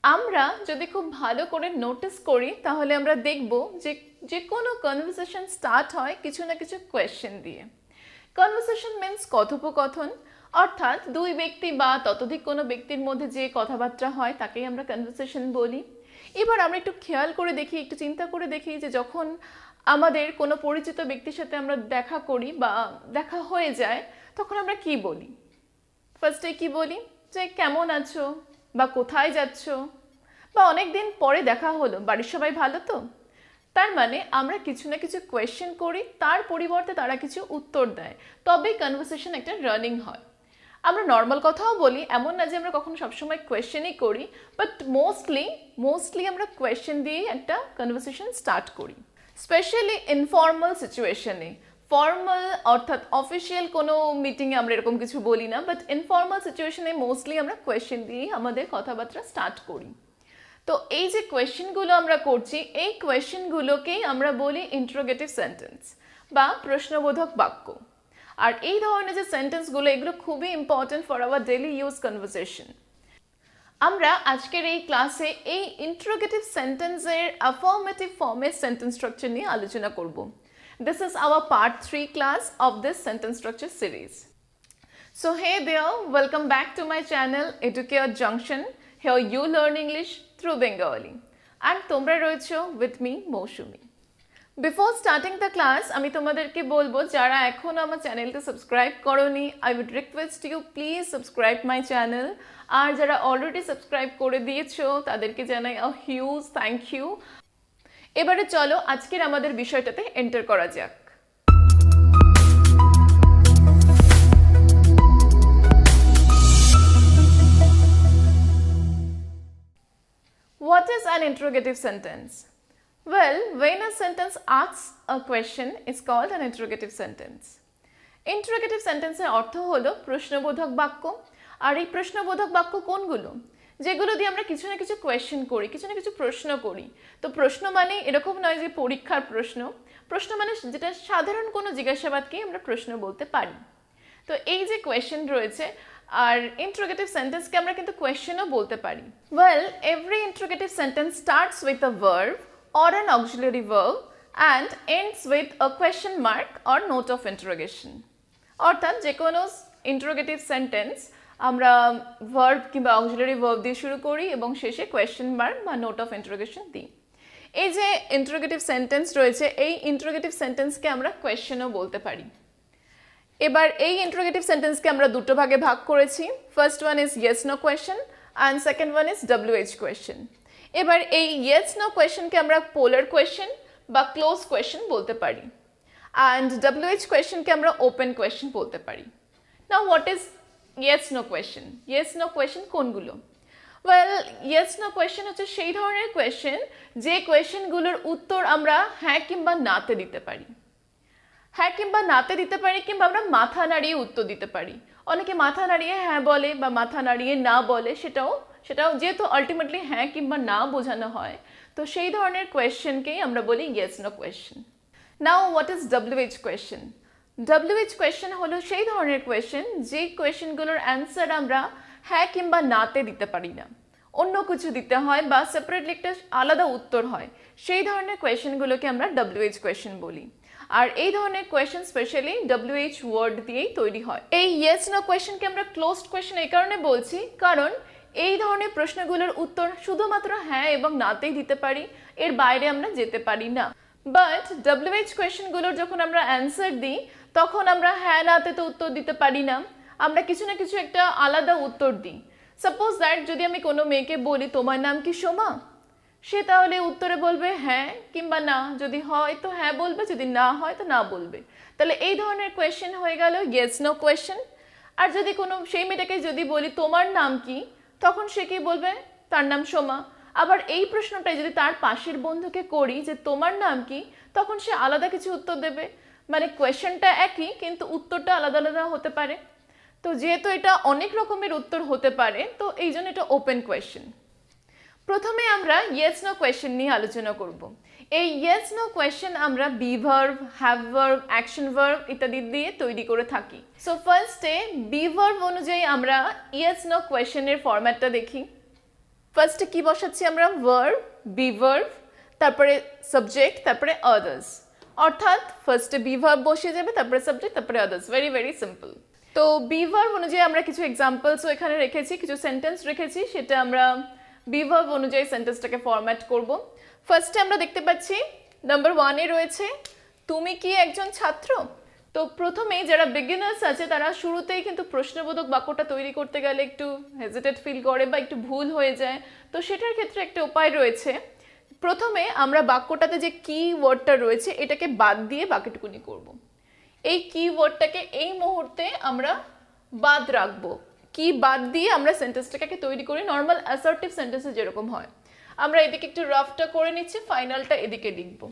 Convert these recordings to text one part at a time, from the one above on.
আমরা যদি খুব ভালো করে নোটিস করি তাহলে আমরা দেখব যে যে কোনো কনভারসেশন স্টার্ট হয় কিছু না কিছু কোয়েশ্চেন দিয়ে। কনভারসেশন মিন্স কথোপকথন, অর্থাৎ দুই ব্যক্তি বা ততোধিক কোনো ব্যক্তির মধ্যে যে কথাবার্তা হয় তাকেই আমরা কনভারসেশন বলি। এবার আমরা একটু খেয়াল করে দেখি, একটু চিন্তা করে দেখি যে যখন আমাদের কোনো পরিচিত ব্যক্তির সাথে আমরা দেখা করি বা দেখা হয়ে যায় তখন আমরা কি বলি? ফার্স্টে কি বলি? যে কেমন আছো, বা কোথায় যাচ্ছ, বা অনেক দিন পরে দেখা হলো, বাড়ির সবাই ভালো তো? তার মানে আমরা কিছু না কিছু কোয়েশ্চেন করি, তার পরিবর্তে তারা কিছু উত্তর দেয়, তবেই কনভারসেশন একটা রানিং হয়। আমরা নর্মাল কথাও বলি, এমন না যে আমরা কখনো সবসময় কোয়েশ্চেনই করি, বাট মোস্টলি আমরা কোয়েশ্চেন দিয়েই একটা কনভারসেশন স্টার্ট করি, স্পেশালি ইনফর্মাল সিচুয়েশনে। ফর্মাল অর্থাৎ অফিসিয়াল কোনো মিটিংয়ে আমরা এরকম কিছু বলি না, বাট ইনফর্মাল সিচুয়েশনে মোস্টলি আমরা কোয়েশ্চেন দিয়েই আমাদের কথাবার্তা স্টার্ট করি। তো এই যে কোয়েশ্চেনগুলো আমরা করছি, এই কোয়েশ্চেনগুলোকেই আমরা বলি ইন্টারোগেটিভ সেন্টেন্স বা প্রশ্নবোধক বাক্য। আর এই ধরনের যে সেন্টেন্সগুলো, এগুলো খুবই important for our daily use conversation. আমরা আজকের এই ক্লাসে এই ইন্টারোগেটিভ সেন্টেন্সের অ্যাফার্মেটিভ ফর্মের সেন্টেন্স স্ট্রাকচার নিয়ে আলোচনা করব। This is our part 3 class of this sentence structure series. So hey there, welcome back to my channel Educare Junction. Here you learn English through Bengali. And তোমরা রয়েছো with me Mousumi. Before starting the class, আমি তোমাদেরকে বলবো যারা এখনো আমার চ্যানেলটা subscribe করোনি, I would request you please subscribe my channel. আর যারা অলরেডি সাবস্ক্রাইব করে দিয়েছো তাদেরকে জানাই a huge thank you. এবারে চলো আজকের আমাদের বিষয়টাতে এন্টার করা যাক। What is an interrogative sentence? Well, when a sentence asks a question, it's called an interrogative sentence. Interrogative sentence এর অর্থ হলো প্রশ্নবোধক বাক্য। আর এই প্রশ্নবোধক বাক্য কোনগুলো? যেগুলো দিয়ে আমরা কিছু না কিছু কোয়েশ্চেন করি, কিছু না কিছু প্রশ্ন করি। তো প্রশ্ন মানে এরকম নয় যে পরীক্ষার প্রশ্ন, প্রশ্ন মানে যেটা সাধারণ কোনো জিজ্ঞাসাবাদকেই আমরা প্রশ্ন বলতে পারি। তো এই যে কোয়েশ্চেন রয়েছে, আর ইন্টারোগেটিভ সেন্টেন্সকে আমরা কিন্তু কোয়েশ্চেনও বলতে পারি। Well, every interrogative sentence starts with a verb or an auxiliary verb and ends with a question mark or note of interrogation. অর্থাৎ যে কোনো ইন্টারোগেটিভ সেন্টেন্স আমরা ভার্ব কিংবা অক্সিলারি ভার্ব দিয়ে শুরু করি এবং শেষে কোয়েশ্চেন মার্ক বা নোট অফ ইন্টারোগেশন দিই। এই যে ইন্টারোগেটিভ সেন্টেন্স রয়েছে, এই ইন্টারোগেটিভ সেন্টেন্সকে আমরা কোয়েশ্চেনও বলতে পারি। এবার এই ইন্টারোগেটিভ সেন্টেন্সকে আমরা দুটো ভাগে ভাগ করেছি। First one is yes no question and second one is WH question. এবার এই ইয়েস নো কোয়েশ্চেনকে আমরা পোলার কোয়েশ্চেন বা ক্লোজ কোয়েশ্চেন বলতে পারি, অ্যান্ড WH কোয়েশ্চেনকে আমরা ওপেন কোয়েশ্চেন বলতে পারি। Now what is yes no question? Yes no question কোনগুলো? ওয়েল, ইয়েস নো কোয়েশ্চেন হচ্ছে সেই ধরনের কোয়েশ্চেন যে কোয়েশ্চেনগুলোর উত্তর আমরা হ্যাঁ কিংবা নাতে দিতে পারি। হ্যাঁ কিংবা নাতে দিতে পারি, কিংবা আমরা মাথা নাড়িয়ে উত্তর দিতে পারি। অনেকে মাথা নাড়িয়ে হ্যাঁ বলে বা মাথা নাড়িয়ে না বলে, সেটাও যেহেতু আলটিমেটলি হ্যাঁ কিংবা না বোঝানো হয়, তো সেই ধরনের কোয়েশ্চেনকেই আমরা বলি yes no question. Now what is WH question? WH question হলো সেই ধরনের কোয়েশ্চেন যে কোয়েশ্চেনগুলোর অ্যান্সার আমরা হ্যাঁ কিংবা নাতে দিতে পারি না, অন্য কিছু দিতে হয় বা সেপারেটলি একটা আলাদা উত্তর হয়। সেই ধরনের কোয়েশ্চেনগুলোকে আমরা WH কোয়েশ্চেন বলি। আর এই ধরনের কোয়েশ্চেন স্পেশালি WH ওয়ার্ড দিয়েই তৈরি হয়। এই ইয়েস নো কোয়েশ্চেনকে আমরা ক্লোজড কোয়েশ্চেন এই কারণে বলছি, কারণ এই ধরনের প্রশ্নগুলোর উত্তর শুধুমাত্র হ্যাঁ এবং নাতেই দিতে পারি, এর বাইরে আমরা যেতে পারি না। বাট WH কোয়েশ্চেনগুলোর যখন আমরা অ্যান্সার দিই তখন আমরা হ্যাঁ নাতে তো উত্তর দিতে পারি না, আমরা কিছু না কিছু একটা আলাদা উত্তর দিই। সাপোজ দ্যাট যদি আমি কোনো মেয়েকে বলি তোমার নাম কি সোমা, সে তাহলে উত্তরে বলবে হ্যাঁ কিংবা না, যদি হয় তো হ্যাঁ বলবে, যদি না হয় তো না বলবে। তাহলে এই ধরনের কোয়েশ্চেন হয়ে গেল ইয়েস নো কোয়েশ্চেন। আর যদি কোনো সেই মেয়েটাকে যদি বলি তোমার নাম কি, তখন সে কি বলবে? তার নাম সোমা। আবার এই প্রশ্নটাই যদি তার পাশের বন্ধুকে করি যে তোমার নাম কি, তখন সে আলাদা কিছু উত্তর দেবে। মানে কোয়েশ্চেনটা একই কিন্তু উত্তরটা আলাদা আলাদা হতে পারে। তো যেহেতু এটা অনেক রকমের উত্তর হতে পারে, তো এই জন্য এটা ওপেন কোয়েশ্চেন। প্রথমে আমরা ইয়েস নো কোয়েশ্চেন নিয়ে আলোচনা করব। এই ইয়েস নো কোয়েশ্চেন আমরা be verb, have verb, action verb ইত্যাদি দিয়ে তৈরি করে থাকি। সো ফার্স্টে বি ভার্ব অনুযায়ী আমরা ইয়েস নো কোয়েশ্চেনের ফরম্যাটটা দেখি। ফার্স্টে কি বসাচ্ছি আমরা, ভার্ব, বি ভার্ব, তারপরে সাবজেক্ট, তারপরে আদার্স। অর্থাৎ ফার্স্টে বি ভার্ব বসিয়ে যাবে, তারপরে সাবজেক্ট, তারপরে আদার্স। Very very simple. তো বি ভার্ব অনুযায়ী আমরা কিছু এক্সাম্পলসও এখানে রেখেছি, কিছু সেন্টেন্স রেখেছি, সেটা আমরা বি ভার্ব অনুযায়ী সেন্টেন্সটাকে ফরম্যাট করব। ফার্স্টে আমরা দেখতে পাচ্ছি নাম্বার 1-এ রয়েছে তুমি কি একজন ছাত্র। তো প্রথমেই যারা বিগিনার্স আছে তারা শুরুতেই কিন্তু প্রশ্নবোধক বাক্যটা তৈরি করতে গেলে একটু হেজিটেট ফিল করে বা একটু ভুল হয়ে যায়। তো সেটার ক্ষেত্রে একটা উপায় রয়েছে, প্রথমে আমরা বাক্যটাতে যে কি ওয়ার্ডটা রয়েছে এটাকে বাদ দিয়ে বাকিটুকুনি করব। এই কি ওয়ার্ডটাকে এই মুহূর্তে আমরা বাদ রাখবো, কি বাদ দিয়ে আমরা সেন্টেন্সটাকে তৈরি করি নর্মাল অ্যাসার্টিভ সেন্টেন্সে যেরকম হয়। আমরা এদিকে একটু রাফটা করে নিচ্ছি, ফাইনালটা এদিকে লিখবো।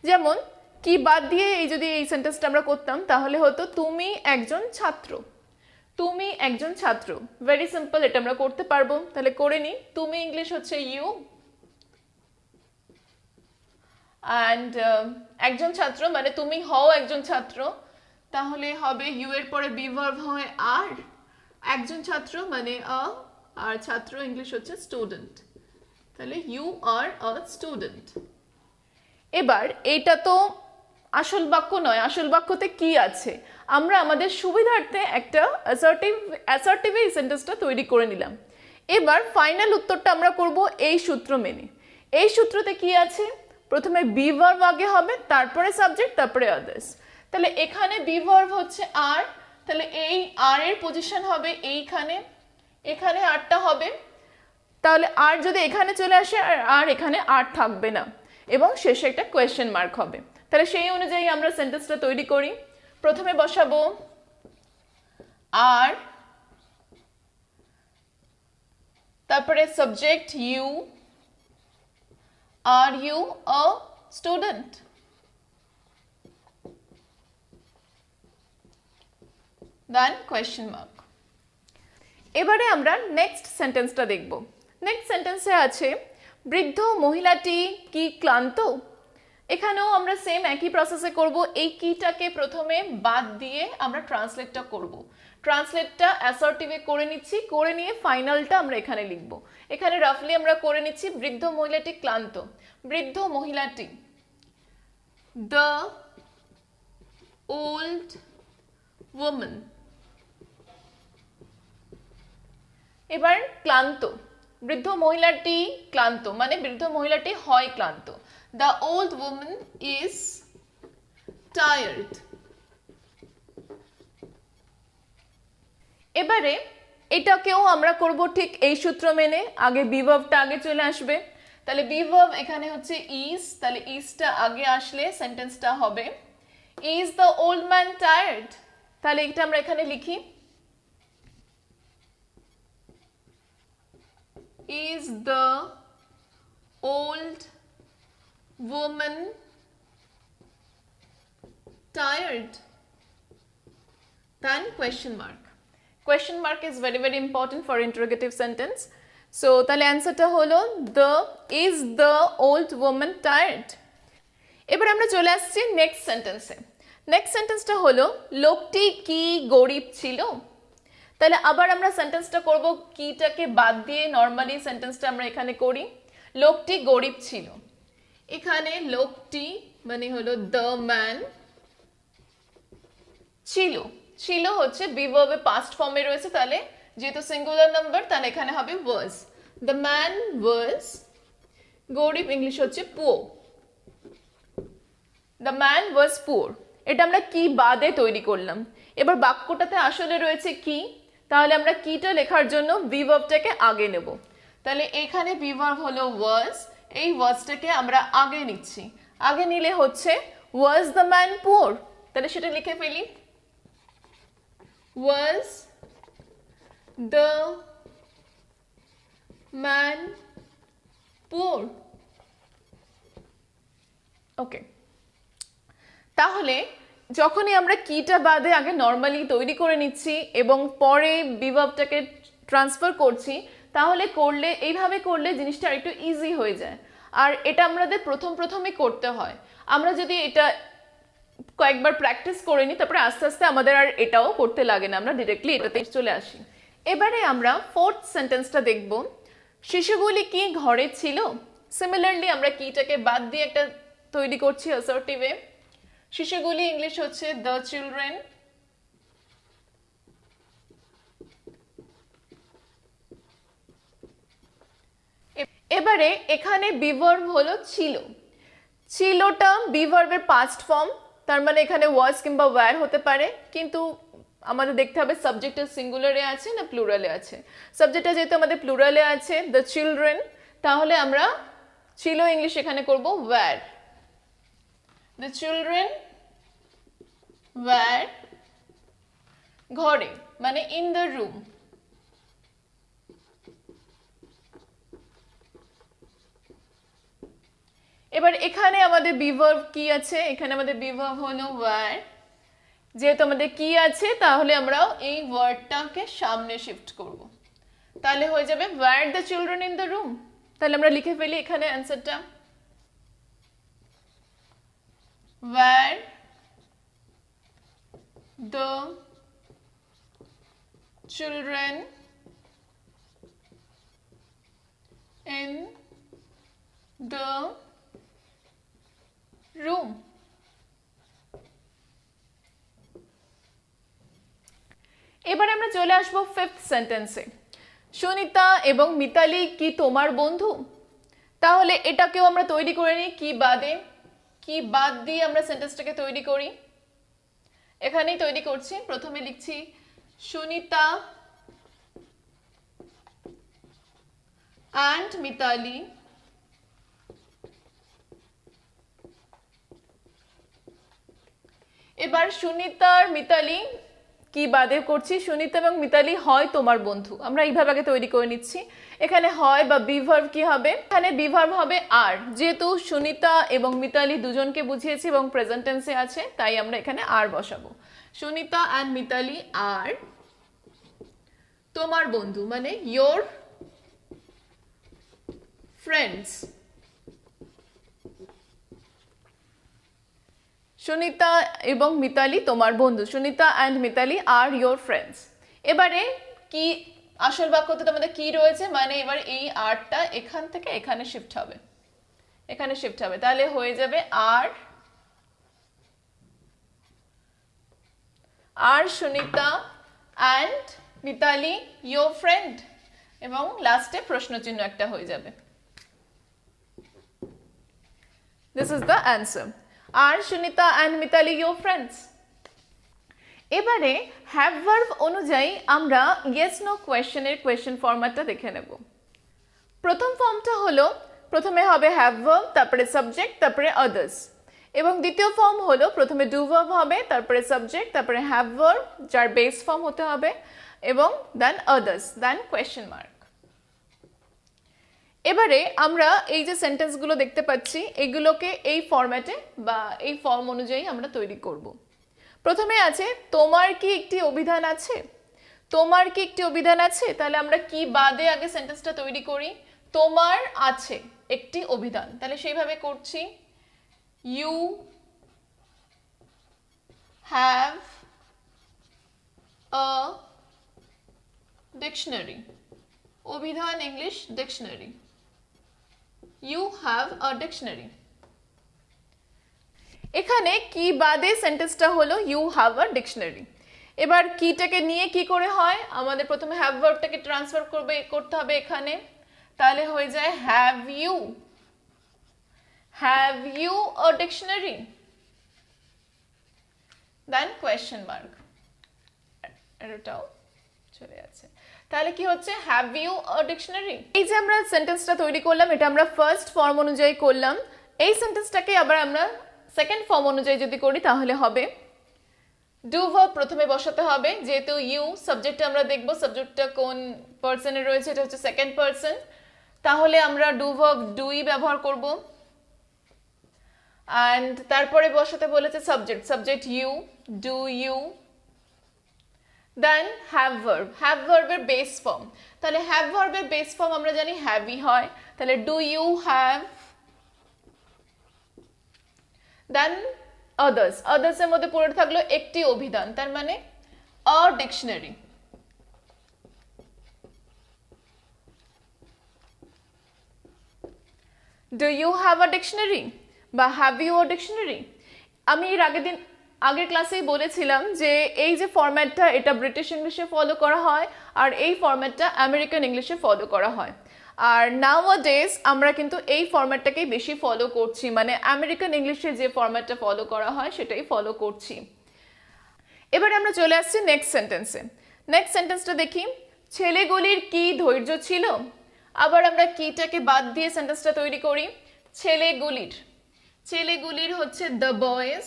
যেমন কি বাদ দিয়ে যদি এই সেন্টেন্সটা আমরা করতাম তাহলে হতো তুমি একজন ছাত্র। তুমি একজন ছাত্র, ভেরি সিম্পল, এটা আমরা করতে পারবো। তাহলে করে নিই। তুমি ইংলিশ হচ্ছে ইউ, অ্যান্ড একজন ছাত্র মানে তুমি হও একজন ছাত্র, তাহলে হবে ইউ এর পরে বি ভার্ব হয় আর, একজন ছাত্র মানে আ, আর ছাত্র ইংলিশ হচ্ছে স্টুডেন্ট, তাহলে ইউ আর আ স্টুডেন্ট। এবার এটা তো আসল বাক্য নয়, আসল বাক্যতে কি আছে আমরা আমাদের সুবিধার্থে একটা অ্যাসার্টিভ এই সেন্টেন্সটা তৈরি করে নিলাম। এবার ফাইনাল উত্তরটা আমরা করব এই সূত্র মেনে। এই সূত্রতে কি আছে, প্রথমে বি ভার্ব আগে হবে, তারপরে সাবজেক্ট, তারপরে আদার্স। তাহলে এখানে বি ভার্ব হচ্ছে আর, তাহলে এই আর এর পজিশন হবে এইখানে, এখানে আরটা হবে। তাহলে আর যদি এখানে চলে আসে আর এখানে আর থাকবে না, এবং শেষে একটা কোয়েশ্চেন মার্ক হবে। তাহলে সেই অনুযায়ী আমরা সেন্টেন্সটা তৈরি করি। প্রথমে বসাবো আর, তারপরে subject you, are you a student, then question mark. এবারে আমরা নেক্সট সেন্টেন্সটা দেখব। নেক্সট সেন্টেন্সে আছে বৃদ্ধ মহিলাটি কি ক্লান্ত। এখানেও আমরা সেম একই প্রসেসে করব। এই কিটাকে প্রথমে বাদ দিয়ে আমরা ট্রান্সলেটটা করব। ট্রান্সলেটটা অ্যাসার্টিভে করে নিচ্ছি, করে নিয়ে ফাইনালটা আমরা এখানে লিখব। এখানে রাফলি আমরা করে নিচ্ছি বৃদ্ধ মহিলাটি ক্লান্ত। বৃদ্ধ মহিলাটি, দ্য ওল্ড ওম্যান। এবার ক্লান্ত, বৃদ্ধ মহিলাটি ক্লান্ত মানে বৃদ্ধ মহিলাটি হয় ক্লান্ত। The old woman is tired. এবারে এটাকেও আমরা করব ঠিক এই সূত্র মেনে, আগে বি ভার্বটা আগে চলে আসবে। তাহলে বি ভার্ব এখানে হচ্ছে ইজ, তাহলে ইজটা আগে আসলে সেন্টেন্সটা হবে is the old man tired. তাহলে এটা আমরা এখানে লিখি is the old woman tired, then question mark. Question mark is very very important for interrogative sentence. So তাহলে অ্যান্সারটা হলো is the old woman tired. এবার আমরা চলে আসছি নেক্সট সেন্টেন্সে। নেক্সট সেন্টেন্সটা হলো লোকটি কি গরিব ছিল। তাহলে আবার আমরা সেন্টেন্সটা করব কিটাকে বাদ দিয়ে, নর্মালি সেন্টেন্সটা আমরা এখানে করি লোকটি গরিব ছিল। এখানে লোকটি মানে হলো দ্য ম্যান, ছিল, ছিল হচ্ছে বি ভার্বে পাস্ট ফর্মে রয়েছে, তাহলে যেহেতু সিঙ্গুলার নাম্বার তাহলে এখানে হবে ওয়াজ। দ্য ম্যান ওয়াজ, গরিব ইংলিশ হচ্ছে poor, the man was poor. এটা আমরা কি বাদে তৈরি করলাম। এবার বাক্যটাতে আসলে রয়েছে কি, তাহলে আমরা কিটা লেখার জন্য বি ভার্বটাকে আগে নেব। তাহলে এখানে বি ভার্ব হলো ওয়াজ, এই ওয়াজটাকে আমরা আগে নিচ্ছি। আগে নিলে হচ্ছে ওয়াজ দ্য ম্যান পুয়ার, তাহলে সেটা লিখে ফেলি ওয়াজ দ্য ম্যান পুয়ার। ওকে, তাহলে যখনই আমরা কিটা বাদে আগে নর্মালি তৈরি করে নিচ্ছি এবং পরে বি ভার্বটাকে ট্রান্সফার করছি, তাহলে এইভাবে করলে জিনিসটা আরেকটু ইজি হয়ে যায়। আর এটা আমাদের প্রথমে করতে হয়। আমরা যদি এটা কয়েকবার প্র্যাকটিস করে নিই তারপরে আস্তে আস্তে আমাদের আর এটাও করতে লাগে না, আমরা ডিরেক্টলি এটাতে চলে আসি। এবারে আমরা ফোর্থ সেন্টেন্সটা দেখব। শিশুগুলি কি ঘরে ছিল? সিমিলারলি আমরা কিটাকে বাদ দিয়ে একটা তৈরি করছি অ্যাসার্টিভে। শিশুগুলি ইংলিশ হচ্ছে দ্য চিলড্রেন। এবারে এখানে বিভার্ব হলো ছিল। ছিলটা বিভার্বের পাস্ট ফর্ম, তার মানে এখানে ওয়াজ কিংবা ওয়্যার হতে পারে, কিন্তু আমাদের দেখতে হবে সাবজেক্টটা সিঙ্গুলারে আছে না প্লুরালে আছে। সাবজেক্টটা যেহেতু আমাদের প্লুরালে আছে দ্য চিলড্রেন, তাহলে আমরা ছিল ইংলিশ এখানে করব ওয়্যার। দ্য চিলড্রেন ওয়্যার ঘরে, মানে ইন দ্য রুম। এবার এখানে আমাদের বিভার্ব কি আছে? এখানে আমাদের বিভার্ব হলো ওয়্যার। যেহেতু আমাদের কি আছে তাহলে আমরা এই ওয়ার্ডটাকে সামনে শিফট করব, তাহলে হয়ে যাবে where the children in the room. তাহলে আমরা লিখে ফেলি এখানে অ্যান্সারটা, where the children in the room. এবার আমরা চলে আসবো ফিফথ সেন্টেন্সে। সুনিতা এবং মিতালি কি তোমার বন্ধু? তাহলে এটাকেও আমরা তৈরি করে নিই কি বাদে। কি বাদ দিয়ে আমরা সেন্টেন্সটাকে তৈরি করি, এখানেই তৈরি করছি। প্রথমে লিখছি সুনিতা and মিতালি এবার সুনিতা আর মিতালি কি বাদে করছি, সুনিতা এবং মিতালি হয় তোমার বন্ধু। আমরা এইভাবে আগে তৈরি করে নিচ্ছি। এখানে হয় বা বিভার্ব কি হবে? এখানে বিভার্ব হবে আর, যেহেতু সুনিতা এবং মিতালি দুজনকে বুঝিয়েছি এবং প্রেজেন্ট টেন্সে আছে, তাই আমরা এখানে আর বসাবো। সুনিতা অ্যান্ড মিতালি আর তোমার বন্ধু, মানে ইয়োর ফ্রেন্ডস। সুনিতা এবং মিতালি তোমার বন্ধু। Sunita and Mitali are your friends. এবারে কি আসল বাক্যতে তো আমাদের কি রয়েছে, মানে এবার এই আরটা এখান থেকে এখানে শিফট হবে, এখানে শিফট হবে। তাহলে হয়ে যাবে আর Sunita and Mitali your friend, এবং লাস্টে প্রশ্ন চিহ্ন একটা হয়ে যাবে। This is the answer. আর Sunita and Mitali your friends. এবারে হ্যাভ ভার্ব অনুযায়ী আমরা ইয়েস নো কোয়েশ্চেনের কোয়েশ্চেন ফরম্যাটটা দেখে নেব। প্রথম ফর্মটা হলো প্রথমে হবে হ্যাভ ভার্ব, তারপরে সাবজেক্ট, তারপরে আদার্স। এবং দ্বিতীয় ফর্ম হলো প্রথমে ডু ভার্ব হবে, তারপরে সাবজেক্ট, তারপরে হ্যাভ ভার্ব যার বেস ফর্ম হতে হবে, এবং দেন আদার্স, দেন কোয়েশ্চেন মার্ক। এবারে আমরা এই যে সেন্টেন্সগুলো দেখতে পাচ্ছি এগুলোকে এই ফরম্যাটে বা এই ফর্ম অনুযায়ী আমরা তৈরি করব। প্রথমে আছে তোমার কি একটি অভিধান আছে? তোমার কি একটি অভিধান আছে? তাহলে আমরা কি বাদে আগে সেন্টেন্সটা তৈরি করি? তোমার আছে একটি অভিধান, তাহলে সেইভাবে করছি। You have a dictionary. অভিধান English dictionary. You have a dictionary. এখানে কি বাদে সেন্টেন্সটা হলো you have a dictionary। এবার কিটাকে নিয়ে কি করে হয়, আমাদের প্রথমে have ভার্বটাকে ট্রান্সফার করতে হবে এখানে, তাহলে হয়ে যায় have you a dictionary, then question mark। এটাও চলে আছে। তাহলে কি হচ্ছে হ্যাভ ইউ আ ডিকশনারি। এই যে আমরা সেন্টেন্সটা তৈরি করলাম এটা আমরা ফার্স্ট ফর্ম অনুযায়ী করলাম। এই সেন্টেন্সটাকে আবার আমরা সেকেন্ড ফর্ম অনুযায়ী যদি করি তাহলে হবে ডু ভার্ব প্রথমে বসাতে হবে, যেহেতু ইউ সাবজেক্টটা আমরা দেখব সাবজেক্টটা কোন পারসনে রয়েছে, এটা হচ্ছে সেকেন্ড পারসন, তাহলে আমরা ডু ভার্ব ডুই ব্যবহার করব। অ্যান্ড তারপরে বসাতে বলেছে subject you, do you. Then have ভার্বের বেস ফর্ম, তাহলে হ্যাভ ভার্বের বেস ফর্ম আমরা জানি হ্যাভই হয়, তাহলে ডু ইউ হ্যাভ। দেন আদার্সের মধ্যে পড়ে থাকলো একটি অভিধান, তার মানে a dictionary. Do you have a dictionary বা হ্যাভ ইউ আ ডিকশনারি। আমি এর আগের ক্লাসেই বলেছিলাম যে এই যে ফরম্যাটটা এটা ব্রিটিশ ইংলিশে ফলো করা হয় আর এই ফরম্যাটটা আমেরিকান ইংলিশে ফলো করা হয়। আর নাওয়াডেজ আমরা কিন্তু এই ফরম্যাটটাকেই বেশি ফলো করছি, মানে আমেরিকান ইংলিশে যে ফরম্যাটটা ফলো করা হয় সেটাই ফলো করছি। এবারে আমরা চলে আসছি নেক্সট সেন্টেন্সে। নেক্সট সেন্টেন্সটা দেখি, ছেলেগুলির কি ধৈর্য ছিল। আবার আমরা কিটাকে বাদ দিয়ে সেন্টেন্সটা তৈরি করি। ছেলেগুলির হচ্ছে দ্য বয়েজ,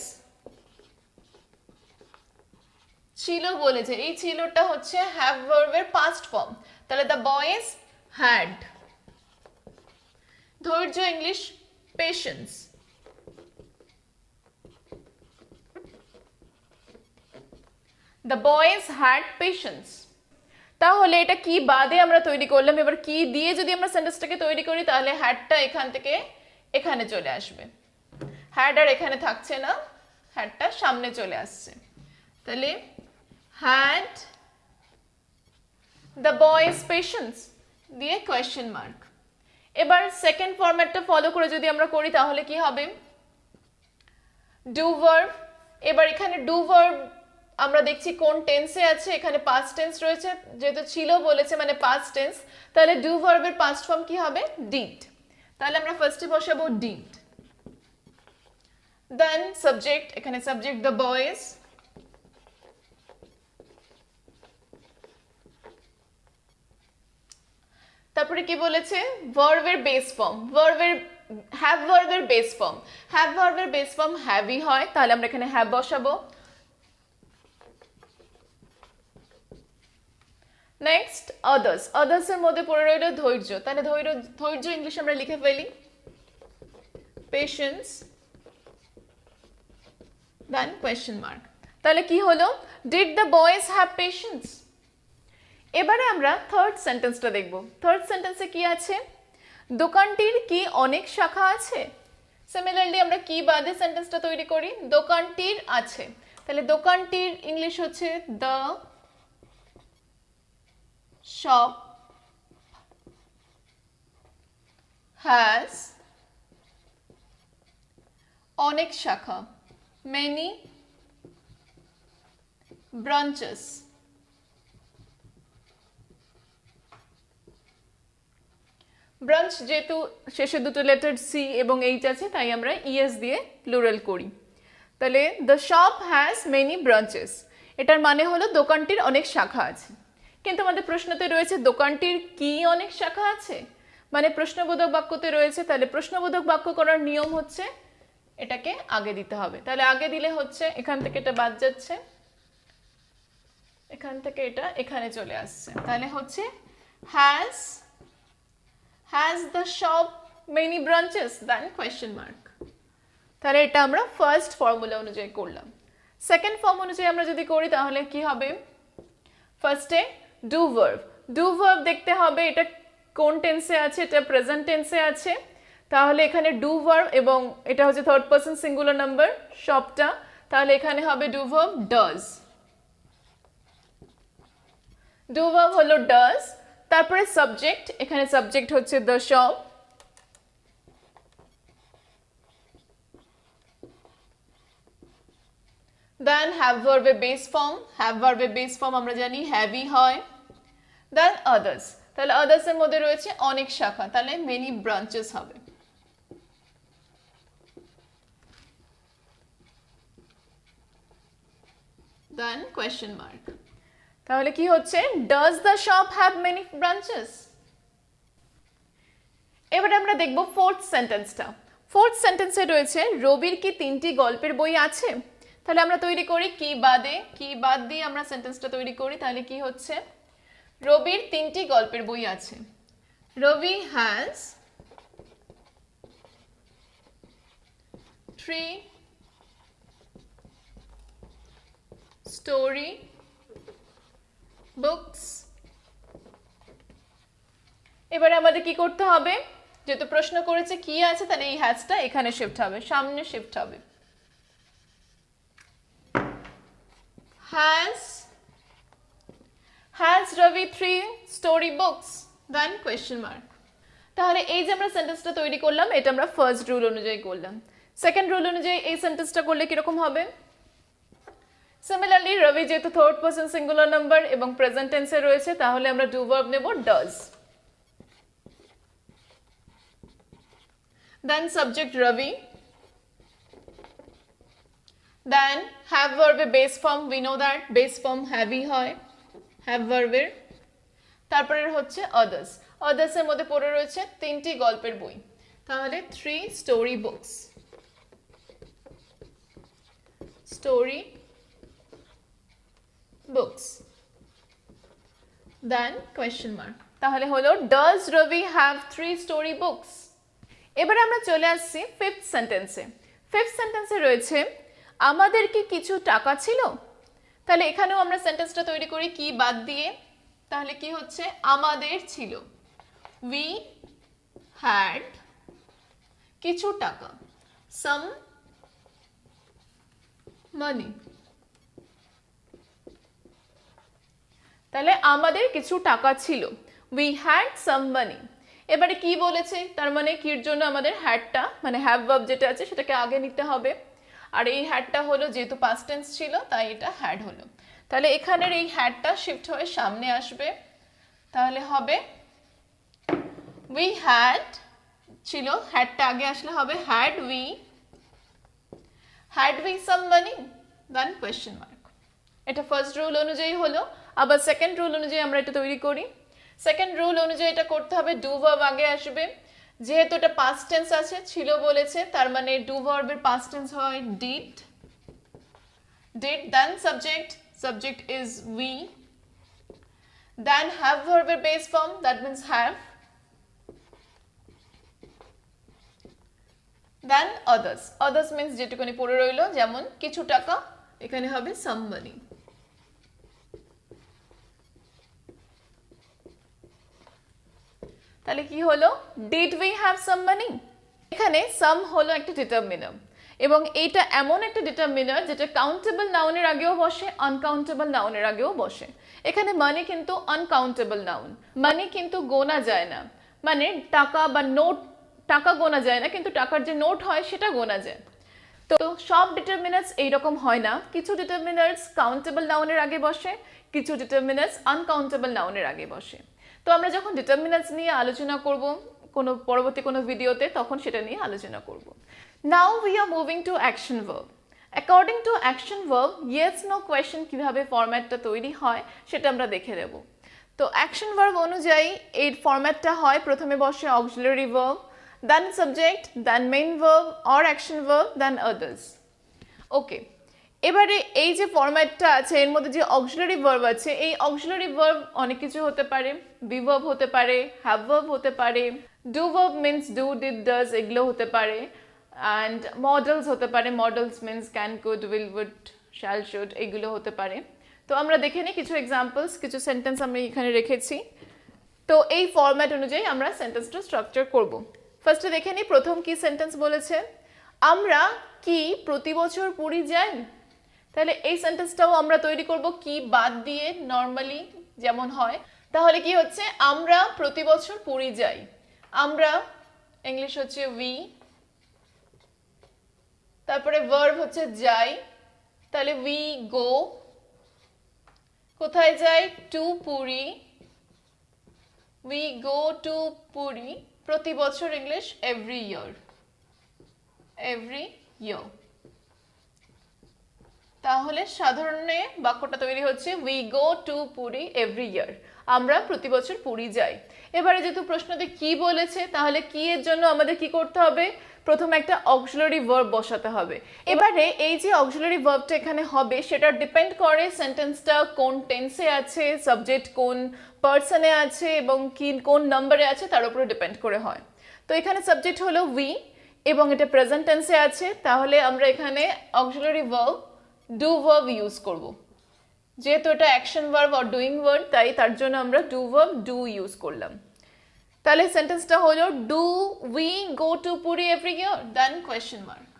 ছিল বলেছে, এই ছিলটা হচ্ছে হ্যাভ ভার্বের পাস্ট ফর্ম, তাহলে দ্য বয়েজ হ্যাড। ধৈর্য English patience. The boys had patience. তাহলে এটা কি বাদে আমরা তৈরি করলাম, এবার কি দিয়ে যদি আমরা সেন্টেন্সটাকে তৈরি করি তাহলে হ্যাডটা এখান থেকে এখানে চলে আসবে। হ্যাড আর এখানে থাকছে না, হ্যাডটা সামনে চলে আসছে। তাহলে হ্যাড দ্য বয়েজ পেশেন্স দিয়ে কোয়েশ্চেন মার্ক। এবার সেকেন্ড ফরম্যাটটা ফলো করে যদি আমরা করি তাহলে কি হবে, ডু ভার্ব। এবার এখানে ডু ভার্ব আমরা দেখছি কোন টেন্সে আছে, এখানে পাস্ট টেন্স রয়েছে, যেহেতু ছিল বলেছে মানে পাস্ট টেন্স, তাহলে ডু ভার্বের পাস্ট ফর্ম কি হবে, ডিড। তাহলে আমরা ফার্স্টে বসাবো ডিড। দেন সাবজেক্ট, এখানে সাবজেক্ট দ্য বয়েজ, তারপরে কি বলেছে, ভার্বের বেস ফর্ম, হ্যাভ ভার্বের বেস ফর্ম, হ্যাভ ভার্বের বেস ফর্ম হ্যাভই হয়, তাহলে আমরা এখানে হ্যাভ বসাবো। নেক্সট আদার্স এর মধ্যে পড়ে রইল ধৈর্য, তাহলে ধৈর্য ইংলিশ আমরা লিখে ফেলি পেশেন্স, দেন কোয়েশ্চেন মার্ক। তাহলে কি হলো, did the boys have patience. এবারে আমরা থার্ড সেন্টেন্সটা দেখব। থার্ড সেন্টেন্সে কি আছে, দোকানটির কি অনেক শাখা আছে। সিমিলারলি আমরা কি বাদে সেন্টেন্সটা তৈরি করি, দোকানটির আছে, তাহলে দোকানটির ইংলিশ হচ্ছে দ্য shop has অনেক শাখা, many branches। ব্রাঞ্চ যেহেতু শেষে দুটো লেটার সি এবং এইচ আছে তাই আমরা ইএস দিয়ে প্লুরাল করি। তাহলে the shop has many branches, এটার মানে হলো দোকানটির অনেক শাখা আছে। কিন্তু আমাদের প্রশ্নতে রয়েছে দোকানটির কি অনেক শাখা আছে, মানে প্রশ্নবোধক বাক্যতে রয়েছে, তাহলে প্রশ্নবোধক বাক্য করার নিয়ম হচ্ছে এটাকে আগে দিতে হবে। তাহলে আগে দিলে হচ্ছে এখান থেকে এটা বাদ যাচ্ছে, এখান থেকে এটা এখানে চলে আসছে, তাহলে হচ্ছে has the shop many branches, then question mark. তাহলে এটা আমরা ফার্স্ট ফর্মুলা অনুযায়ী করলাম। সেকেন্ড ফর্ম অনুযায়ী আমরা যদি করি তাহলে কি হবে, ফার্স্টে ডু ভার্ব দেখতে হবে এটা কোন টেন্সে আছে, এটা প্রেজেন্ট টেন্সে আছে, তাহলে এখানে ডু ভার্ব এবং এটা হচ্ছে থার্ড পারসন সিঙ্গুলার নাম্বার শপটা, তাহলে এখানে হবে do verb does. Do verb হলো ডাজ, তারপরে সাবজেক্ট, এখানে সাবজেক্ট হচ্ছে দ্য শপ, দেন হ্যাভ ভার্বের বেস ফর্ম আমরা জানি হ্যাভই হয়, দেন আদার্স, তাহলে আদার্স এর মধ্যে রয়েছে অনেক শাখা, তাহলে মেনি ব্রাঞ্চেস হবে। দেন কোয়েশ্চেন মার্ক। তাহলে কি হচ্ছে, does the shop have many branches. এবারে আমরা দেখব ফোর্থ সেন্টেন্সটা। ফোর্থ সেন্টেন্সে রয়েছে রবির কি 3টি গল্পের বই আছে। তাহলে আমরা তৈরি করি কি বাদ দিয়ে আমরা সেন্টেন্সটা তৈরি করি, তাহলে কি হচ্ছে, রবির 3টি গল্পের বই আছে। রবি হ্যাজ 3 স্টোরি বুকস। এবারে আমাদের কি করতে হবে, যেহেতু প্রশ্ন করেছে কি আছে তাহলে এই হ্যাজটা এখানে শিফট হবে, সামনে শিফট হবে। Has Ravi 3 story books? Then question mark. তাহলে এই যে আমরা সেন্টেন্সটা তৈরি করলাম এটা আমরা ফার্স্ট রুল অনুযায়ী করলাম। সেকেন্ড রুল অনুযায়ী এই সেন্টেন্সটা করলে কিরকম হবে? সিমিলারলি রবি যেহেতু থার্ড পারসন সিঙ্গুলার নাম্বার এবং প্রেজেন্ট টেন্সে রয়েছে তাহলে আমরা ডু ভার্ব নেব does. Then subject Ravi, then have ভার্বের base form, we know that base form হ্যাভই হয় হ্যাভ ভার্বের। তারপরে হচ্ছে আদার্স, আদার্সের মধ্যে পড়ে রয়েছে 3টি গল্পের বই, তাহলে 3 story books, story books, then question mark. তাহলে হলো does Ravi have 3 story books. এবারে আমরা চলে আসছি ফিফথ সেন্টেন্সে। ফিফথ সেন্টেন্সে রয়েছে আমাদের কি কিছু টাকা ছিল। তাহলে এখানেও আমরা সেন্টেন্সটা তৈরি করি কি বাদ দিয়ে, তাহলে কি হচ্ছে আমাদের ছিল, উই হ্যাড কিছু টাকা, সাম মানি। তাহলে আমাদের কিছু টাকা ছিল, উই হ্যাড সাম মানি। এবারে কি বলেছে, তার মানে কির জন্য আমাদের হ্যাডটা মানে হ্যাভ ভার্ব যেটা আছে সেটাকে আগে নিতে হবে, আর এই হ্যাডটা হলো যেহেতু পাস্ট টেন্স ছিল তাই এটা হ্যাড হলো। তাহলে এখানের এই হ্যাডটা শিফট হয়ে সামনে আসবে, তাহলে হবে উই হ্যাড ছিল, হ্যাডটা আগে আসলে হবে had we some money, then question mark. এটা ফার্স্ট রুল অনুযায়ী হলো। আবার সেকেন্ড রুল অনুযায়ী আমরা এটা তৈরি করি। সেকেন্ড রুল অনুযায়ী এটা করতে হবে ডু ভার্ব আগে আসবে, যেহেতু এটা পাস্ট টেন্স আছে ছিল বলেছে তার মানে ডু ভার্বের পাস্ট টেন্স হয় did, then subject is we, then have ভার্বের base form that means have, then others means যেটুকুনি পড়ে রইলো, যেমন কিছু টাকা, এখানে হবে সাম মানি। তাহলে কি হলো, ডিড উই হ্যাভ সাম মানি। এখানে সাম হলো একটা ডিটারমিনার এবং এইটা এমন একটা ডিটারমিনার যেটা কাউন্টেবল নাউনের আগেও বসে, আনকাউন্টেবল নাউনের আগেও বসে। এখানে মানি কিন্তু আনকাউন্টেবল নাউন, মানি কিন্তু গোনা যায় না, মানে টাকা বা নোট, টাকা গোনা যায় না কিন্তু টাকার যে নোট হয় সেটা গোনা যায়। তো সব ডিটারমিনার্স এইরকম হয় না, কিছু ডিটারমিনার্স কাউন্টেবল নাউনের আগে বসে, কিছু ডিটারমিনার্স আনকাউন্টেবল নাউনের আগে বসে। তো আমরা যখন ডিটারমিনার্স নিয়ে আলোচনা করব কোনো পরবর্তী কোনো ভিডিওতে তখন সেটা নিয়ে আলোচনা করব। Now we are moving to action verb. According to action verb yes no question কিভাবে ফরম্যাটটা তৈরি হয় সেটা আমরা দেখে নেব। তো অ্যাকশন ভার্ব অনুযায়ী এর ফরম্যাটটা হয় প্রথমে বসে auxiliary verb, then subject, then main verb or action verb, then others. Okay, এবারে এই যে ফরম্যাটটা আছে এর মধ্যে যে অক্সিলারি ভার্ব আছে, এই অক্সিলারি ভার্ব অনেক কিছু হতে পারে, বি ভার্ব হতে পারে, হ্যাভ ভার্ব হতে পারে, do verb means do, did, does এগুলো হতে পারে, অ্যান্ড মডেলস হতে পারে, modals means can, could, will, would, shall, should এগুলো হতে পারে। তো আমরা দেখে নিই কিছু এক্সাম্পলস, কিছু সেন্টেন্স আমি এখানে রেখেছি। তো এই ফরম্যাট অনুযায়ী আমরা সেন্টেন্সটা স্ট্রাকচার করব। ফার্স্টে দেখে নিই প্রথম কি সেন্টেন্স বলেছে, আমরা কি প্রতি বছর পুরী যাই। তাহলে এই সেন্টেন্সটাও আমরা তৈরি করব কি বাদ দিয়ে, নর্মালি যেমন হয়। তাহলে কি হচ্ছে, আমরা প্রতি বছর পুরী যাই, আমরা ইংলিশ হচ্ছে উই, তারপরে ভার্ব হচ্ছে যাই, তাহলে উই গো, কোথায় যাই, to Puri, we go to Puri, প্রতি বছর English every year, every year. তাহলে সাধারণে বাক্যটা তৈরি হচ্ছে we go to Puri every year, আমরা প্রতি বছর পুরী যাই। এবারে যেহেতু প্রশ্নতে কি বলেছে তাহলে কি এর জন্য আমাদের কি করতে হবে, প্রথমে একটা অক্সিলারি ভার্ব বসাতে হবে। এবারে এই যে অক্সিলারি ভার্বটা এখানে হবে সেটা ডিপেন্ড করে সেন্টেন্সটা কোন টেন্সে আছে, সাবজেক্ট কোন পার্সনে আছে এবং কি কোন নাম্বারে আছে তার উপরে ডিপেন্ড করে হয়। তো এখানে সাবজেক্ট হলো উই এবং এটা প্রেজেন্ট টেন্সে আছে, তাহলে আমরা এখানে auxiliary verb do verb use করব, যেহেতু এটা action verb or doing verb তাই তার জন্য আমরা ডু ভার্ব ডু ইউজ করলাম। তাহলে সেন্টেন্সটা হলো do we go to Puri every year, then question mark.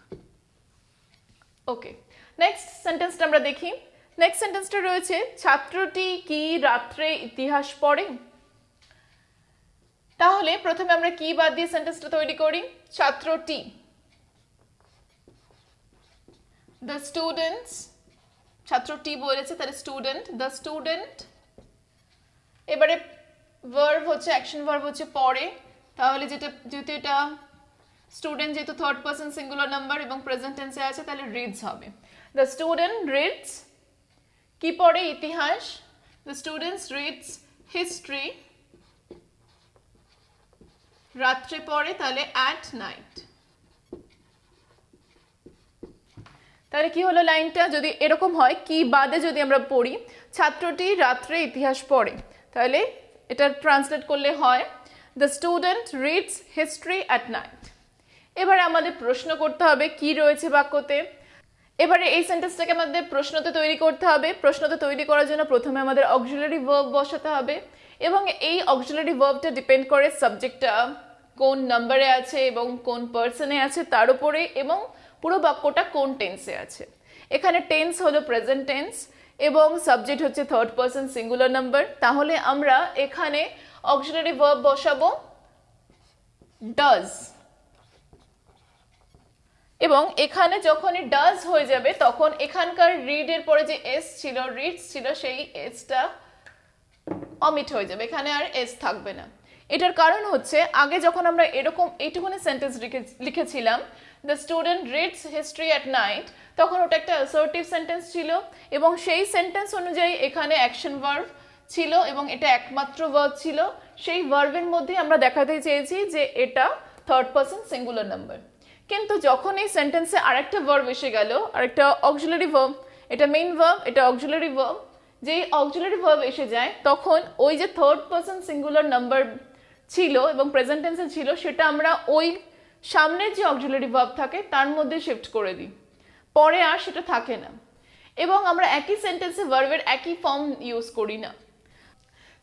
Okay, next সেন্টেন্সটা আমরা দেখি। নেক্সট সেন্টেন্সটা রয়েছে ছাত্রটি কি রাত্রে ইতিহাস পড়ে। তাহলে প্রথমে আমরা কি বাদ দিয়ে সেন্টেন্সটা তৈরি করি, ছাত্রটি, দ্য স্টুডেন্টস, ছাত্রটি বলেছে তাহলে স্টুডেন্ট, দ্য স্টুডেন্ট, এবারে ভার্ব হচ্ছে অ্যাকশন ভার্ব হচ্ছে পরে, তাহলে যেহেতু এটা স্টুডেন্ট যেহেতু থার্ড পারসন সিঙ্গুলার নাম্বার এবং প্রেজেন্ট টেন্সে আছে তাহলে রিডস হবে, দ্য স্টুডেন্ট রিডস, কি পড়ে, ইতিহাস, দ্য স্টুডেন্টস রিডস হিস্ট্রি, রাত্রে পড়ে তাহলে অ্যাট নাইট। তাহলে কি হলো লাইনটা, যদি এরকম হয় কি বাদে যদি আমরা পড়ি ছাত্রটি রাত্রে ইতিহাস পড়ে, তাহলে এটা ট্রান্সলেট করলে হয় the student reads history at night. এবারে আমাদের প্রশ্ন করতে হবে কি রয়েছে বাক্যতে। এবারে এই সেন্টেন্সটাকে আমাদের প্রশ্নতে তৈরি করতে হবে। প্রশ্নতে তৈরি করার জন্য প্রথমে আমাদের অক্সিলারি ভার্ব বসাতে হবে এবং এই অক্সিলারি ভার্বটা ডিপেন্ড করে সাবজেক্টটা কোন নাম্বারে আছে এবং কোন পার্সনে আছে তার উপরে, এবং পুরো বাক্যটা কোন টেন্সে আছে। এখানে টেন্স হলো প্রেজেন্ট টেন্স এবং সাবজেক্ট হচ্ছে থার্ড পারসন সিঙ্গুলার নাম্বার, তাহলে আমরা এখানে অক্সিলারি ভার্ব বসাবো ডাজ, এবং এখানে যখনই ডাজ হয়ে যাবে তখন এখানকার রিড এর পরে যে এস ছিল, রিডস ছিল, সেই এসটা অমিট হয়ে যাবে, এখানে আর এস থাকবে না। এটার কারণ হচ্ছে আগে যখন আমরা এরকম এইটুকুনি সেন্টেন্স লিখেছিলাম the student reads history at night, তখন ওটা একটা অ্যাসার্টিভ সেন্টেন্স ছিল এবং সেই সেন্টেন্স অনুযায়ী এখানে অ্যাকশন ভার্ব ছিল এবং এটা একমাত্র ভার্ব ছিল। সেই ভার্বের মধ্যে আমরা দেখাতে চেয়েছি যে এটা থার্ড পারসন সিঙ্গুলার নাম্বার। কিন্তু যখন এই সেন্টেন্সে আরেকটা ভার্ব এসে গেল, আরেকটা অক্সিলারি ভার্ব, এটা মেইন ভার্ব, এটা অক্সিলারি ভার্ব, যেই অক্সিলারি ভার্ব এসে যায় তখন ওই যে থার্ড পারসন সিঙ্গুলার নাম্বার ছিল এবং প্রেজেন্ট টেন্সে ছিল সেটা আমরা ওই সামনের যে অক্সিলারি ভার্ব থাকে তার মধ্যে শিফট করে দিই, পরে আর সেটা থাকে না, এবং আমরা একই সেন্টেন্সে ভার্বের একই ফর্ম ইউজ করি না।